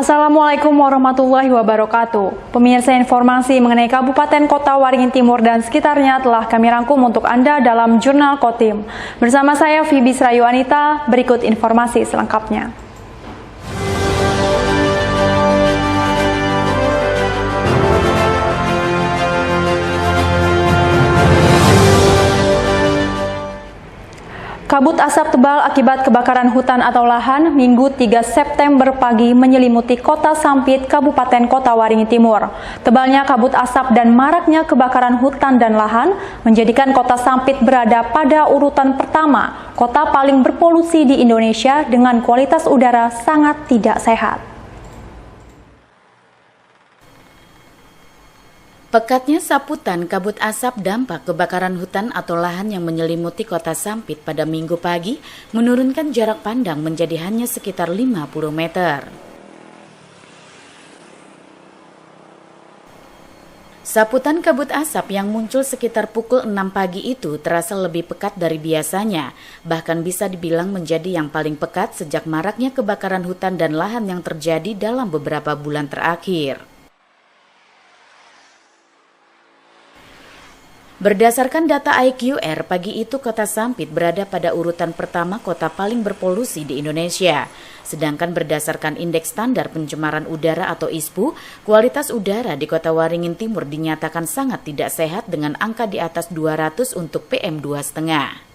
Assalamualaikum warahmatullahi wabarakatuh. Pemirsa, informasi mengenai Kabupaten Kota Waringin Timur dan sekitarnya telah kami rangkum untuk Anda dalam Jurnal Kotim. Bersama saya Fibi Srayu Anita, berikut informasi selengkapnya. Kabut asap tebal akibat kebakaran hutan atau lahan Minggu 3 September pagi menyelimuti Kota Sampit, Kabupaten Kota Waringin Timur. Tebalnya kabut asap dan maraknya kebakaran hutan dan lahan menjadikan Kota Sampit berada pada urutan pertama kota paling berpolusi di Indonesia dengan kualitas udara sangat tidak sehat. Pekatnya saputan kabut asap dampak kebakaran hutan atau lahan yang menyelimuti Kota Sampit pada Minggu pagi menurunkan jarak pandang menjadi hanya sekitar 50 meter. Saputan kabut asap yang muncul sekitar pukul 6 pagi itu terasa lebih pekat dari biasanya, bahkan bisa dibilang menjadi yang paling pekat sejak maraknya kebakaran hutan dan lahan yang terjadi dalam beberapa bulan terakhir. Berdasarkan data IQR, pagi itu Kota Sampit berada pada urutan pertama kota paling berpolusi di Indonesia. Sedangkan berdasarkan Indeks Standar Pencemaran Udara atau ISPU, kualitas udara di Kota Waringin Timur dinyatakan sangat tidak sehat dengan angka di atas 200 untuk PM2,5.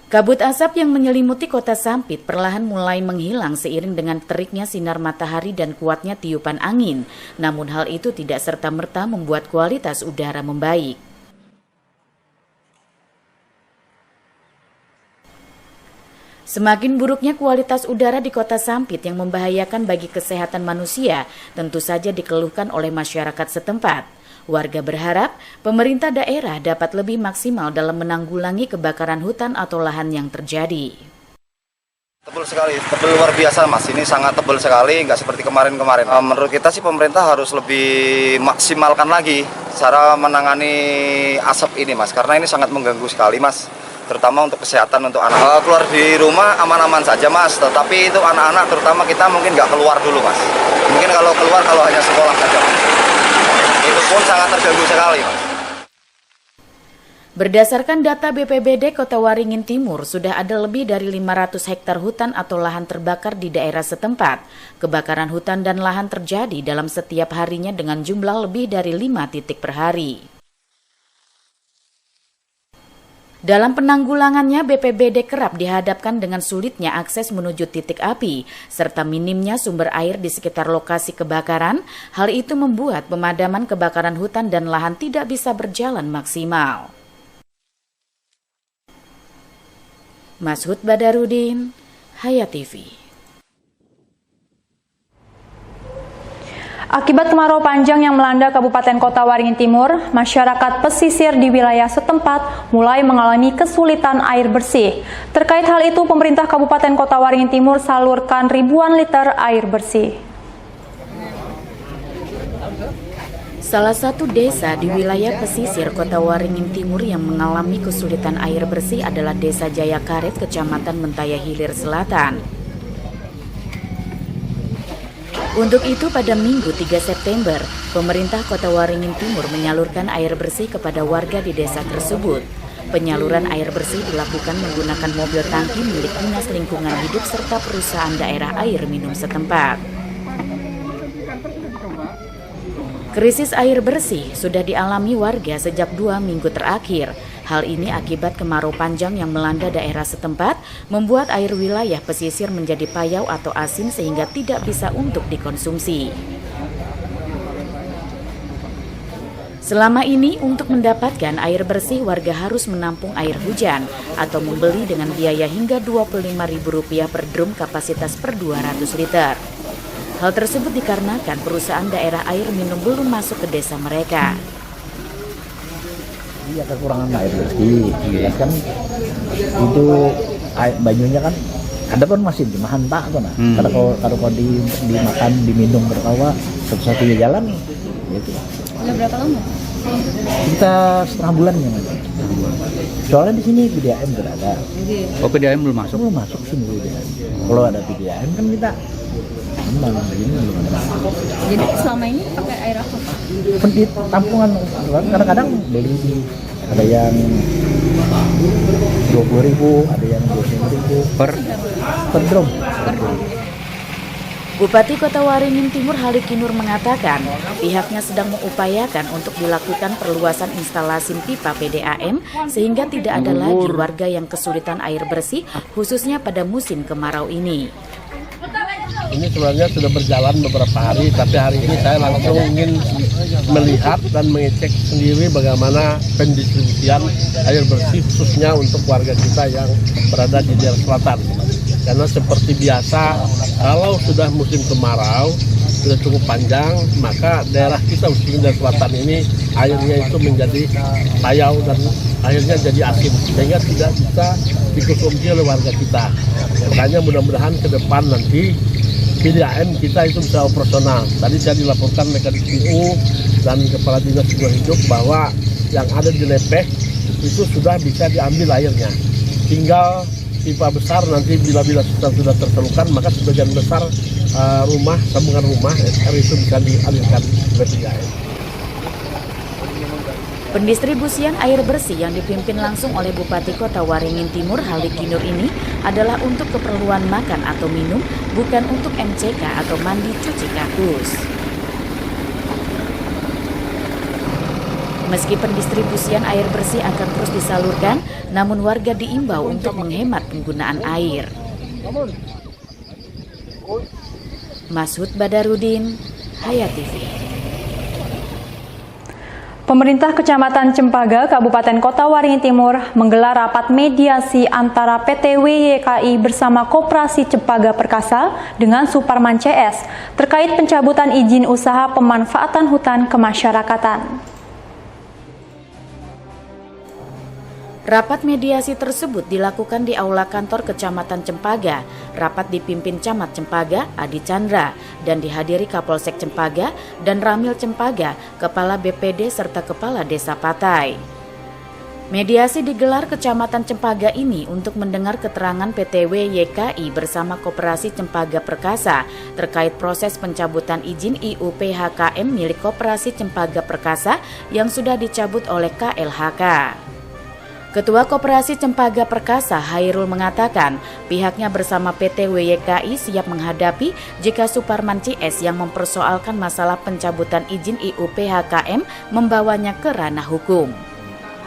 Kabut asap yang menyelimuti Kota Sampit perlahan mulai menghilang seiring dengan teriknya sinar matahari dan kuatnya tiupan angin. Namun hal itu tidak serta-merta membuat kualitas udara membaik. Semakin buruknya kualitas udara di Kota Sampit yang membahayakan bagi kesehatan manusia tentu saja dikeluhkan oleh masyarakat setempat. Warga berharap pemerintah daerah dapat lebih maksimal dalam menanggulangi kebakaran hutan atau lahan yang terjadi. Tebal sekali, tebal luar biasa Mas, ini sangat tebal sekali, nggak seperti kemarin-kemarin. Menurut kita sih pemerintah harus lebih maksimalkan lagi cara menangani asap ini Mas, karena ini sangat mengganggu sekali Mas, terutama untuk kesehatan untuk anak. Keluar di rumah aman-aman saja Mas, tetapi itu anak-anak terutama kita mungkin nggak keluar dulu Mas. Mungkin kalau keluar kalau hanya sekolah saja Mas. Itu pun sangat terganggu sekali, Mas. Berdasarkan data BPBD Kota Waringin Timur, sudah ada lebih dari 500 hektar hutan atau lahan terbakar di daerah setempat. Kebakaran hutan dan lahan terjadi dalam setiap harinya dengan jumlah lebih dari 5 titik per hari. Dalam penanggulangannya, BPBD kerap dihadapkan dengan sulitnya akses menuju titik api, serta minimnya sumber air di sekitar lokasi kebakaran. Hal itu membuat pemadaman kebakaran hutan dan lahan tidak bisa berjalan maksimal. Mashud Badarudin, Hayat TV. Akibat kemarau panjang yang melanda Kabupaten Kota Waringin Timur, masyarakat pesisir di wilayah setempat mulai mengalami kesulitan air bersih. Terkait hal itu, pemerintah Kabupaten Kota Waringin Timur salurkan ribuan liter air bersih. Salah satu desa di wilayah pesisir Kota Waringin Timur yang mengalami kesulitan air bersih adalah Desa Jayakaret, Kecamatan Mentaya Hilir Selatan. Untuk itu pada Minggu 3 September, pemerintah Kota Waringin Timur menyalurkan air bersih kepada warga di desa tersebut. Penyaluran air bersih dilakukan menggunakan mobil tangki milik Dinas Lingkungan Hidup serta perusahaan daerah air minum setempat. Krisis air bersih sudah dialami warga sejak 2 minggu terakhir. Hal ini akibat kemarau panjang yang melanda daerah setempat, membuat air wilayah pesisir menjadi payau atau asin sehingga tidak bisa untuk dikonsumsi. Selama ini, untuk mendapatkan air bersih, warga harus menampung air hujan atau membeli dengan biaya hingga Rp25.000 per drum kapasitas per 200 liter. Hal tersebut dikarenakan perusahaan daerah air minum belum masuk ke desa mereka. Iya, kekurangan air bersih, jelas kan itu banyunya kan ada pun masih dimakan tak tuh nah. Kalau dimakan diminum berkawa satu-satunya jalan gitu. Udah berapa lama? Kita setengah bulan ya. Soalnya di sini PDAM berada. Oh, PDAM belum masuk? Belum masuk sini PDAM. Kalau ada PDAM kan kita aman, begini belum ada. Jadi selama ini pakai air apa, Pak? Pendit tampungan, kadang-kadang beli di ada yang 20.000, ada yang 25.000 Per drum. Bupati Kota Waringin Timur Halik Kinur mengatakan pihaknya sedang mengupayakan untuk dilakukan perluasan instalasi pipa PDAM sehingga tidak ada lagi warga yang kesulitan air bersih khususnya pada musim kemarau ini. Ini sebenarnya sudah berjalan beberapa hari, tapi hari ini saya langsung ingin melihat dan mengecek sendiri bagaimana pendistribusian air bersih khususnya untuk warga kita yang berada di daerah selatan. Karena seperti biasa, kalau sudah musim kemarau, sudah cukup panjang, maka daerah kita khususnya daerah selatan ini airnya itu menjadi payau dan akhirnya jadi asin, sehingga tidak bisa dikonsumsi oleh warga kita. Makanya mudah-mudahan ke depan nanti PDAM kita itu bisa operasional. Tadi saya dilaporkan Mekanisme dan Kepala Dinas Lingkungan Hidup bahwa yang ada di Lepeh itu sudah bisa diambil airnya. Tinggal pipa besar nanti bila sudah tersalurkan, maka sebagian besar sambungan rumah air itu bisa dialirkan ke PDAM. Pendistribusian air bersih yang dipimpin langsung oleh Bupati Kota Waringin Timur Halik Kinur ini adalah untuk keperluan makan atau minum, bukan untuk MCK atau mandi cuci kakus. Meski pendistribusian air bersih akan terus disalurkan, namun warga diimbau untuk menghemat penggunaan air. Mashud Badarudin, Hayat TV. Pemerintah Kecamatan Cempaka, Kabupaten Kota Waringin Timur menggelar rapat mediasi antara PT WYKI bersama Koperasi Cempaka Perkasa dengan Suparman CS terkait pencabutan izin usaha pemanfaatan hutan kemasyarakatan. Rapat mediasi tersebut dilakukan di Aula Kantor Kecamatan Cempaka. Rapat dipimpin Camat Cempaka, Adi Chandra, dan dihadiri Kapolsek Cempaka dan Ramil Cempaka, Kepala BPD serta Kepala Desa Patai. Mediasi digelar Kecamatan Cempaka ini untuk mendengar keterangan PT WYKI bersama Koperasi Cempaka Perkasa terkait proses pencabutan izin IUPHKM milik Koperasi Cempaka Perkasa yang sudah dicabut oleh KLHK. Ketua Koperasi Cempaka Perkasa Hairul mengatakan pihaknya bersama PT WYKI siap menghadapi jika Suparman CS yang mempersoalkan masalah pencabutan izin IUPHKM membawanya ke ranah hukum.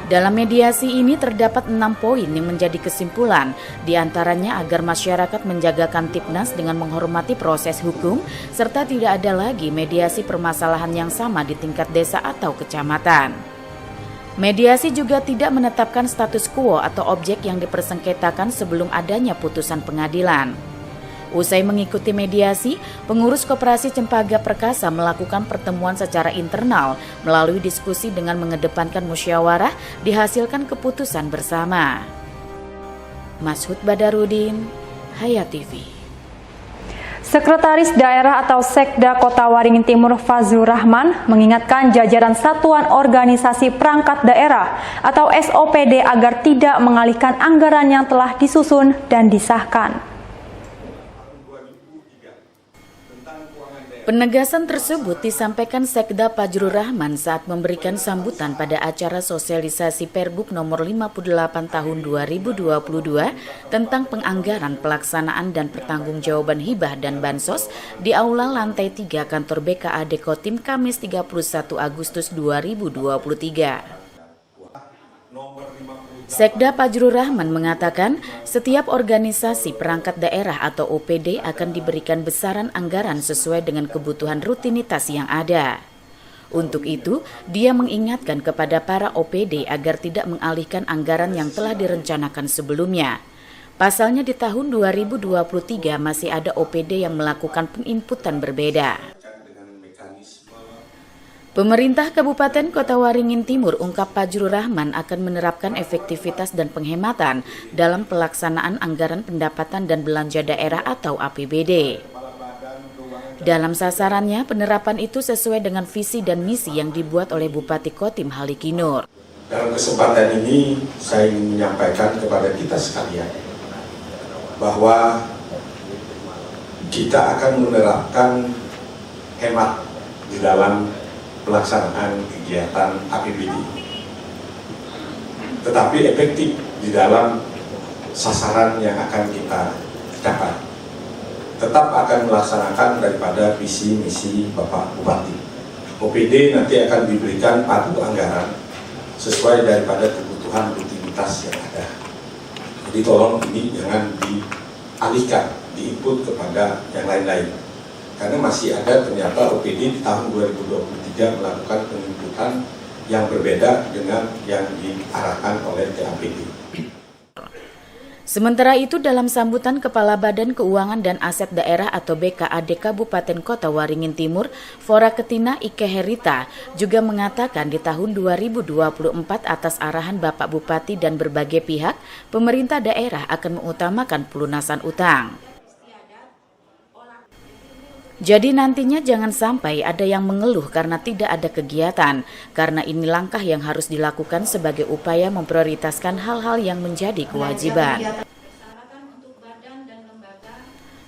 Dalam mediasi ini terdapat 6 poin yang menjadi kesimpulan, diantaranya agar masyarakat menjaga Kamtipnas dengan menghormati proses hukum, serta tidak ada lagi mediasi permasalahan yang sama di tingkat desa atau kecamatan. Mediasi juga tidak menetapkan status quo atau objek yang dipersengketakan sebelum adanya putusan pengadilan. Usai mengikuti mediasi, pengurus Koperasi Cempaka Perkasa melakukan pertemuan secara internal melalui diskusi dengan mengedepankan musyawarah dihasilkan keputusan bersama. Mashud Badarudin, Hayat TV. Sekretaris Daerah atau Sekda Kota Waringin Timur Fazlur Rahman mengingatkan jajaran Satuan Organisasi Perangkat Daerah atau SOPD agar tidak mengalihkan anggaran yang telah disusun dan disahkan. Penegasan tersebut disampaikan Sekda Fazlur Rahman saat memberikan sambutan pada acara sosialisasi Perbuk nomor 58 tahun 2022 tentang penganggaran pelaksanaan dan pertanggungjawaban hibah dan bansos di Aula Lantai 3 Kantor BKAD Kotim Kamis 31 Agustus 2023. Sekda Fazlur Rahman mengatakan setiap organisasi perangkat daerah atau OPD akan diberikan besaran anggaran sesuai dengan kebutuhan rutinitas yang ada. Untuk itu, dia mengingatkan kepada para OPD agar tidak mengalihkan anggaran yang telah direncanakan sebelumnya. Pasalnya di tahun 2023 masih ada OPD yang melakukan penginputan berbeda. Pemerintah Kabupaten Kota Waringin Timur ungkap Fazlur Rahman akan menerapkan efektivitas dan penghematan dalam pelaksanaan anggaran pendapatan dan belanja daerah atau APBD. Dalam sasarannya, penerapan itu sesuai dengan visi dan misi yang dibuat oleh Bupati Kotim Halik Kinur. Dalam kesempatan ini saya ingin menyampaikan kepada kita sekalian bahwa kita akan menerapkan hemat di dalam pelaksanaan kegiatan APBD, tetapi efektif di dalam sasaran yang akan kita capai. Tetap akan melaksanakan daripada visi misi Bapak Bupati. OPD nanti akan diberikan padu anggaran sesuai daripada kebutuhan rutinitas yang ada. Jadi tolong ini jangan dialihkan, diinput kepada yang lain-lain. Karena masih ada ternyata OPD di tahun 2023 melakukan penginputan yang berbeda dengan yang diarahkan oleh TAPD. Sementara itu, dalam sambutan Kepala Badan Keuangan dan Aset Daerah atau BKAD Kabupaten Kota Waringin Timur, Fora Ketina Ike Herita juga mengatakan di tahun 2024 atas arahan Bapak Bupati dan berbagai pihak, pemerintah daerah akan mengutamakan pelunasan utang. Jadi nantinya jangan sampai ada yang mengeluh karena tidak ada kegiatan, karena ini langkah yang harus dilakukan sebagai upaya memprioritaskan hal-hal yang menjadi kewajiban.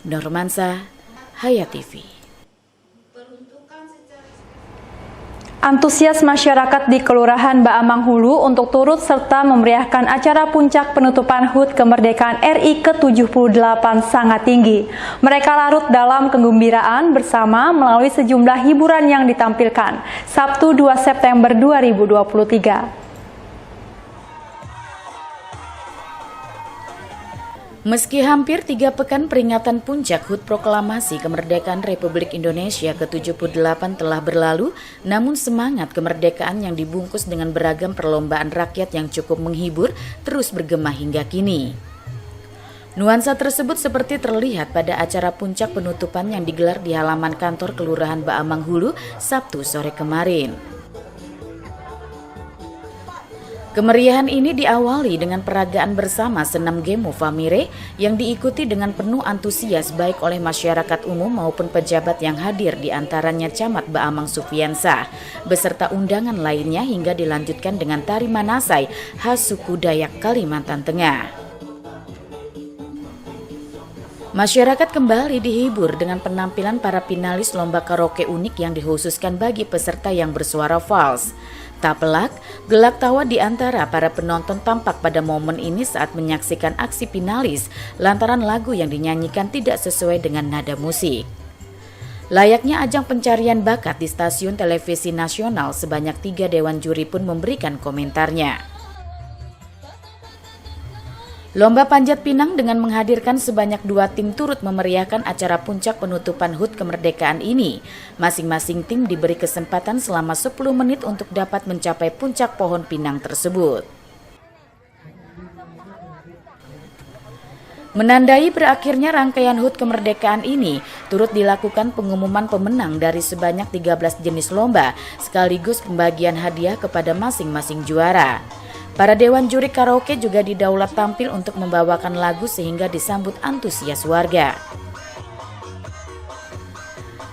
Normansa, Hayat TV. Antusias masyarakat di Kelurahan Baamang Hulu untuk turut serta memeriahkan acara puncak penutupan HUT kemerdekaan RI ke-78 sangat tinggi. Mereka larut dalam kegembiraan bersama melalui sejumlah hiburan yang ditampilkan. Sabtu 2 September 2023. Meski hampir 3 pekan peringatan puncak HUT Proklamasi Kemerdekaan Republik Indonesia ke-78 telah berlalu, namun semangat kemerdekaan yang dibungkus dengan beragam perlombaan rakyat yang cukup menghibur terus bergema hingga kini. Nuansa tersebut seperti terlihat pada acara puncak penutupan yang digelar di halaman kantor Kelurahan Baamang Hulu Sabtu sore kemarin. Kemeriahan ini diawali dengan peragaan bersama senam Gemo Famire yang diikuti dengan penuh antusias baik oleh masyarakat umum maupun pejabat yang hadir, di antaranya Camat Baamang Sufiansah, beserta undangan lainnya, hingga dilanjutkan dengan tari Manasai khas suku Dayak Kalimantan Tengah. Masyarakat kembali dihibur dengan penampilan para finalis lomba karaoke unik yang dikhususkan bagi peserta yang bersuara fals. Tak pelak, gelak tawa di antara para penonton tampak pada momen ini saat menyaksikan aksi finalis lantaran lagu yang dinyanyikan tidak sesuai dengan nada musik. Layaknya ajang pencarian bakat di stasiun televisi nasional, sebanyak 3 dewan juri pun memberikan komentarnya. Lomba Panjat Pinang dengan menghadirkan sebanyak 2 tim turut memeriahkan acara puncak penutupan HUT kemerdekaan ini. Masing-masing tim diberi kesempatan selama 10 menit untuk dapat mencapai puncak pohon pinang tersebut. Menandai berakhirnya rangkaian HUT kemerdekaan ini, turut dilakukan pengumuman pemenang dari sebanyak 13 jenis lomba, sekaligus pembagian hadiah kepada masing-masing juara. Para dewan juri karaoke juga didaulat tampil untuk membawakan lagu sehingga disambut antusias warga.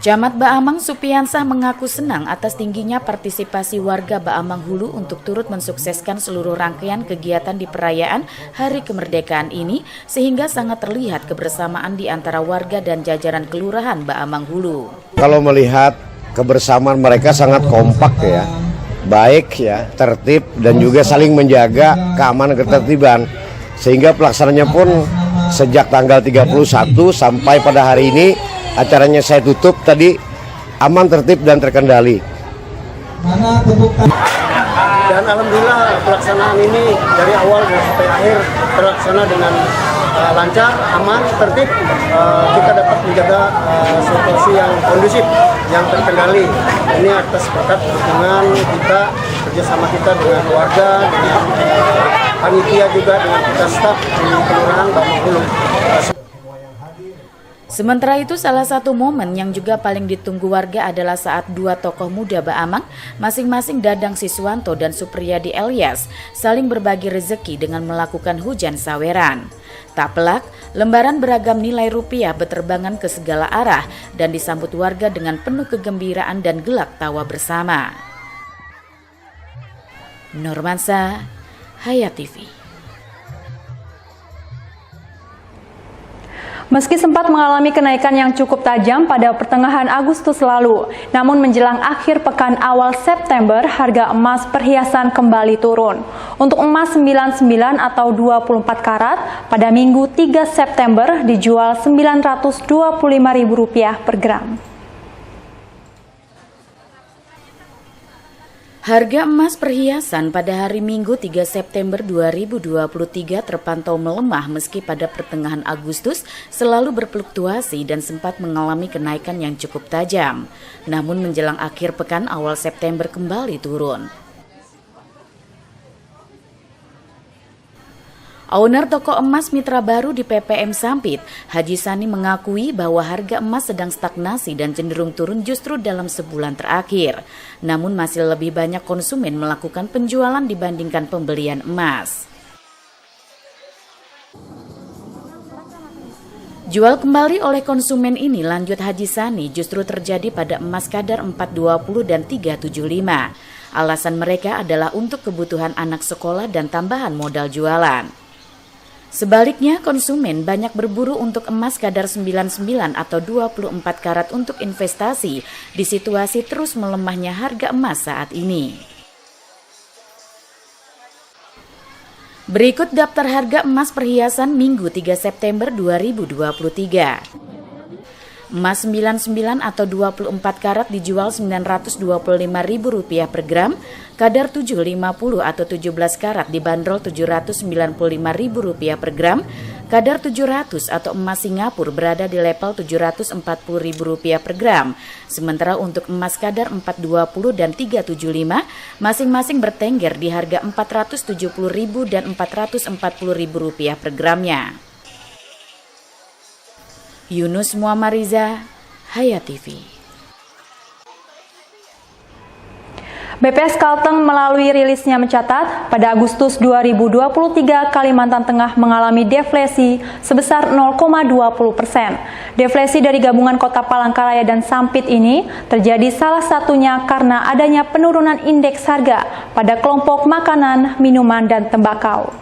Camat Baamang Supiansah mengaku senang atas tingginya partisipasi warga Baamang Hulu untuk turut mensukseskan seluruh rangkaian kegiatan di perayaan Hari Kemerdekaan ini, sehingga sangat terlihat kebersamaan di antara warga dan jajaran Kelurahan Baamang Hulu. Kalau melihat kebersamaan mereka sangat kompak ya. Baik ya, tertib dan juga saling menjaga keamanan ketertiban, sehingga pelaksananya pun sejak tanggal 31 sampai pada hari ini acaranya saya tutup tadi aman, tertib dan terkendali. Dan alhamdulillah pelaksanaan ini dari awal sampai akhir terlaksana dengan lancar, aman, tertib. Kita dapat menjaga situasi yang kondusif, yang terkendali. Ini atas berkat dukungan kita, kerjasama kita dengan warga, dengan panitia juga, dengan kita staf di Kelurahan Baamang Hulu. Sementara itu, salah satu momen yang juga paling ditunggu warga adalah saat 2 tokoh muda Baamang, masing-masing Dadang Siswanto dan Supriyadi Elias, saling berbagi rezeki dengan melakukan hujan saweran. Tak pelak, lembaran beragam nilai rupiah berterbangan ke segala arah dan disambut warga dengan penuh kegembiraan dan gelak tawa bersama. Nurmansa, Hayat TV. Meski sempat mengalami kenaikan yang cukup tajam pada pertengahan Agustus lalu, namun menjelang akhir pekan awal September, harga emas perhiasan kembali turun. Untuk emas 99 atau 24 karat, pada Minggu 3 September dijual Rp925.000 per gram. Harga emas perhiasan pada hari Minggu 3 September 2023 terpantau melemah meski pada pertengahan Agustus selalu berfluktuasi dan sempat mengalami kenaikan yang cukup tajam. Namun menjelang akhir pekan awal September kembali turun. Owner toko emas Mitra Baru di PPM Sampit, Haji Sani mengakui bahwa harga emas sedang stagnasi dan cenderung turun justru dalam sebulan terakhir. Namun masih lebih banyak konsumen melakukan penjualan dibandingkan pembelian emas. Jual kembali oleh konsumen ini, lanjut Haji Sani, justru terjadi pada emas kadar 420 dan 375. Alasan mereka adalah untuk kebutuhan anak sekolah dan tambahan modal jualan. Sebaliknya, konsumen banyak berburu untuk emas kadar 99 atau 24 karat untuk investasi di situasi terus melemahnya harga emas saat ini. Berikut daftar harga emas perhiasan Minggu 3 September 2023. Emas 99 atau 24 karat dijual Rp925.000 per gram, kadar 750 atau 17 karat dibanderol Rp795.000 per gram, kadar 700 atau emas Singapura berada di level Rp740.000 per gram. Sementara untuk emas kadar 420 dan 375 masing-masing bertengger di harga Rp470.000 dan Rp440.000 per gramnya. Yunus Muammariza, Hayat TV. BPS Kalteng melalui rilisnya mencatat, pada Agustus 2023 Kalimantan Tengah mengalami deflasi sebesar 0,20%. Deflasi dari gabungan Kota Palangkaraya dan Sampit ini terjadi salah satunya karena adanya penurunan indeks harga pada kelompok makanan, minuman, dan tembakau.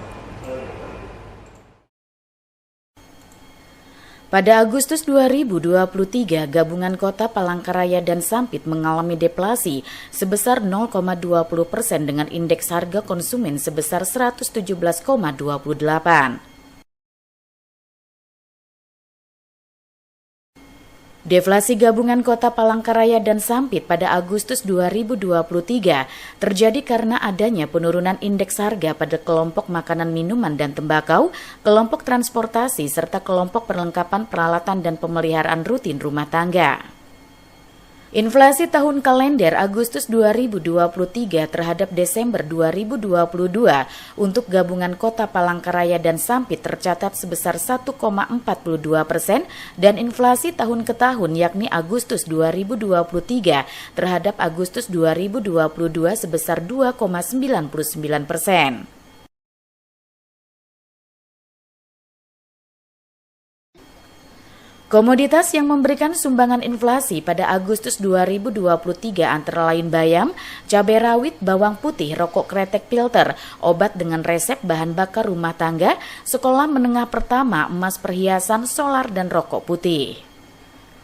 Pada Agustus 2023, gabungan Kota Palangkaraya dan Sampit mengalami deflasi sebesar 0,20% dengan indeks harga konsumen sebesar 117,28. Deflasi gabungan Kota Palangkaraya dan Sampit pada Agustus 2023 terjadi karena adanya penurunan indeks harga pada kelompok makanan, minuman, dan tembakau, kelompok transportasi, serta kelompok perlengkapan peralatan dan pemeliharaan rutin rumah tangga. Inflasi tahun kalender Agustus 2023 terhadap Desember 2022 untuk gabungan Kota Palangkaraya dan Sampit tercatat sebesar 1,42% dan inflasi tahun ke tahun yakni Agustus 2023 terhadap Agustus 2022 sebesar 2,99%. Komoditas yang memberikan sumbangan inflasi pada Agustus 2023 antara lain bayam, cabai rawit, bawang putih, rokok kretek filter, obat dengan resep, bahan bakar rumah tangga, sekolah menengah pertama, emas perhiasan, solar, dan rokok putih.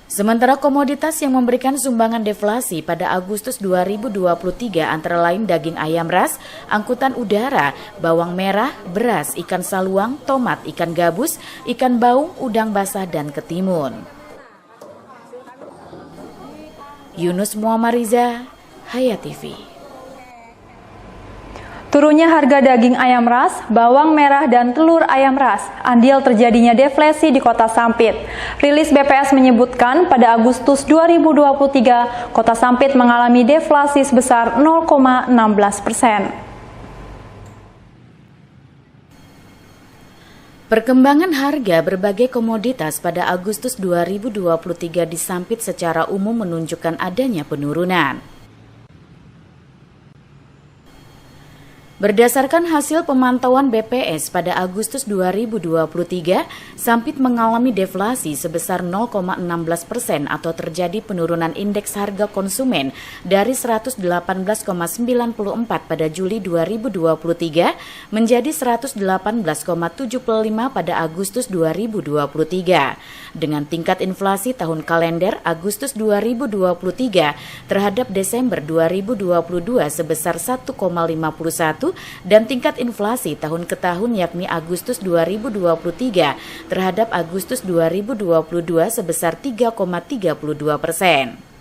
Sementara komoditas yang memberikan sumbangan deflasi pada Agustus 2023 antara lain daging ayam ras, angkutan udara, bawang merah, beras, ikan saluang, tomat, ikan gabus, ikan baung, udang basah, dan ketimun. Yunus Muammariza, Hayat TV. Turunnya harga daging ayam ras, bawang merah, dan telur ayam ras, andil terjadinya deflasi di Kota Sampit. Rilis BPS menyebutkan pada Agustus 2023, Kota Sampit mengalami deflasi sebesar 0,16%. Perkembangan harga berbagai komoditas pada Agustus 2023 di Sampit secara umum menunjukkan adanya penurunan. Berdasarkan hasil pemantauan BPS pada Agustus 2023, Sampit mengalami deflasi sebesar 0,16% atau terjadi penurunan indeks harga konsumen dari 118,94 pada Juli 2023 menjadi 118,75 pada Agustus 2023. Dengan tingkat inflasi tahun kalender Agustus 2023 terhadap Desember 2022 sebesar 1,51 dan tingkat inflasi tahun ke tahun yakni Agustus 2023 terhadap Agustus 2022 sebesar 3,32%.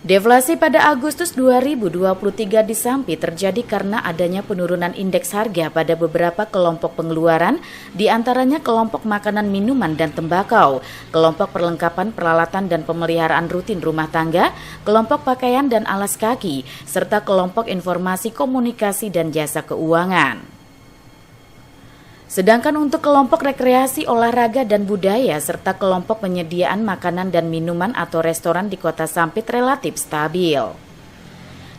Deflasi pada Agustus 2023 di Sampit terjadi karena adanya penurunan indeks harga pada beberapa kelompok pengeluaran, di antaranya kelompok makanan, minuman, dan tembakau, kelompok perlengkapan peralatan dan pemeliharaan rutin rumah tangga, kelompok pakaian dan alas kaki, serta kelompok informasi komunikasi dan jasa keuangan. Sedangkan untuk kelompok rekreasi, olahraga, dan budaya, serta kelompok penyediaan makanan dan minuman atau restoran di kota Sampit relatif stabil.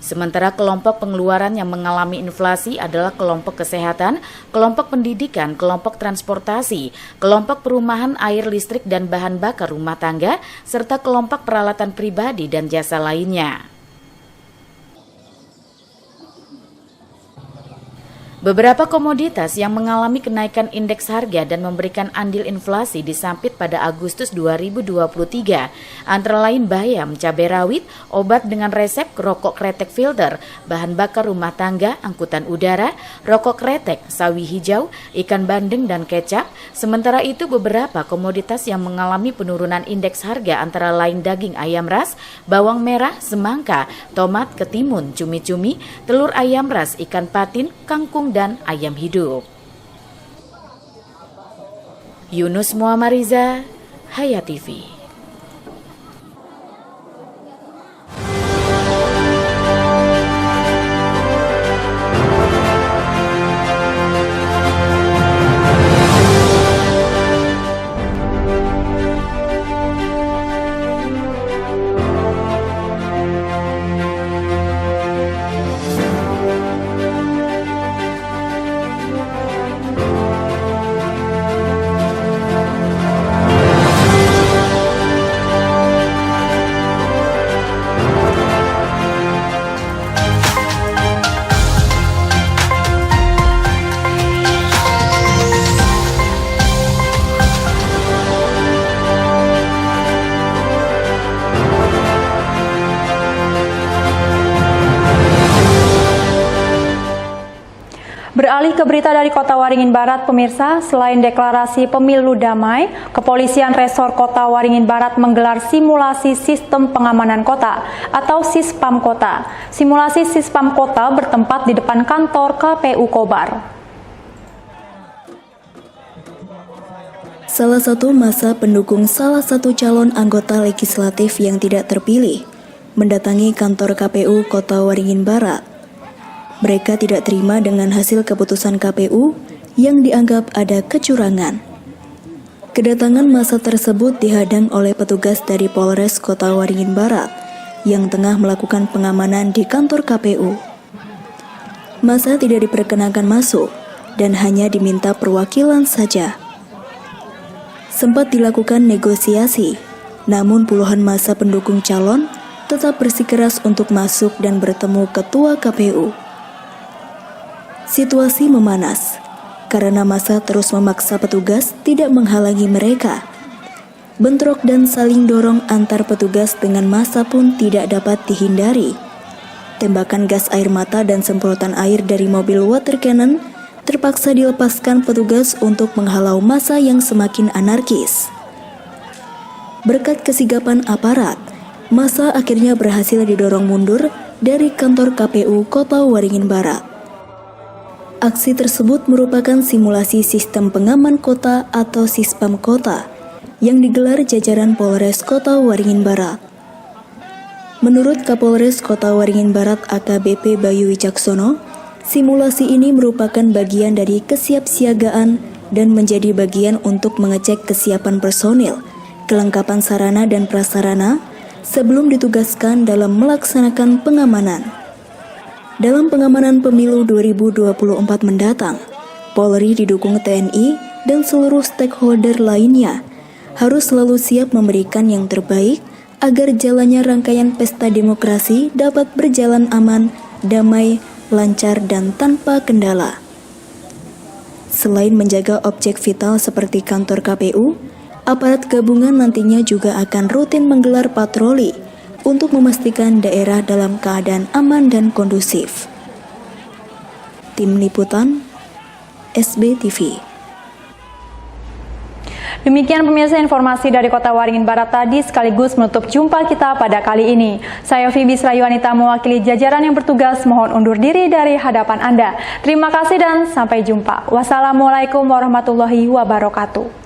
Sementara kelompok pengeluaran yang mengalami inflasi adalah kelompok kesehatan, kelompok pendidikan, kelompok transportasi, kelompok perumahan, air, listrik, dan bahan bakar rumah tangga, serta kelompok peralatan pribadi dan jasa lainnya. Beberapa komoditas yang mengalami kenaikan indeks harga dan memberikan andil inflasi di Sampit pada Agustus 2023, antara lain bayam, cabai rawit, obat dengan resep, rokok kretek filter, bahan bakar rumah tangga, angkutan udara, rokok kretek, sawi hijau, ikan bandeng, dan kecap. Sementara itu beberapa komoditas yang mengalami penurunan indeks harga antara lain daging ayam ras, bawang merah, semangka, tomat, ketimun, cumi-cumi, telur ayam ras, ikan patin, kangkung, dan ayam hidup. Yunus Muammariza, Hayat TV. Beralih ke berita dari Kota Waringin Barat, pemirsa, selain deklarasi pemilu damai, Kepolisian Resor Kota Waringin Barat menggelar simulasi sistem pengamanan kota atau Sispam Kota. Simulasi Sispam Kota bertempat di depan kantor KPU Kobar. Salah satu massa pendukung salah satu calon anggota legislatif yang tidak terpilih mendatangi kantor KPU Kota Waringin Barat. Mereka tidak terima dengan hasil keputusan KPU yang dianggap ada kecurangan. Kedatangan massa tersebut dihadang oleh petugas dari Polres Kota Waringin Barat yang tengah melakukan pengamanan di kantor KPU. Massa tidak diperkenankan masuk dan hanya diminta perwakilan saja. Sempat dilakukan negosiasi, namun puluhan massa pendukung calon tetap bersikeras untuk masuk dan bertemu Ketua KPU. Situasi memanas karena massa terus memaksa petugas tidak menghalangi mereka. Bentrok dan saling dorong antar petugas dengan massa pun tidak dapat dihindari. Tembakan gas air mata dan semprotan air dari mobil water cannon terpaksa dilepaskan petugas untuk menghalau massa yang semakin anarkis. Berkat kesigapan aparat, massa akhirnya berhasil didorong mundur dari kantor KPU Kota Waringin Barat. Aksi tersebut merupakan simulasi sistem pengaman kota atau Sispam Kota yang digelar jajaran Polres Kota Waringin Barat. Menurut Kapolres Kota Waringin Barat AKBP Bayu Wicaksono, simulasi ini merupakan bagian dari kesiapsiagaan dan menjadi bagian untuk mengecek kesiapan personil, kelengkapan sarana dan prasarana sebelum ditugaskan dalam melaksanakan pengamanan. Dalam pengamanan pemilu 2024 mendatang, Polri didukung TNI dan seluruh stakeholder lainnya harus selalu siap memberikan yang terbaik agar jalannya rangkaian pesta demokrasi dapat berjalan aman, damai, lancar, dan tanpa kendala. Selain menjaga objek vital seperti kantor KPU, aparat gabungan nantinya juga akan rutin menggelar patroli untuk memastikan daerah dalam keadaan aman dan kondusif. Tim Liputan, SBTV. Demikian pemirsa informasi dari Kota Waringin Barat tadi sekaligus menutup jumpa kita pada kali ini. Saya Fibi Srayuanita mewakili jajaran yang bertugas mohon undur diri dari hadapan Anda. Terima kasih dan sampai jumpa. Wassalamualaikum warahmatullahi wabarakatuh.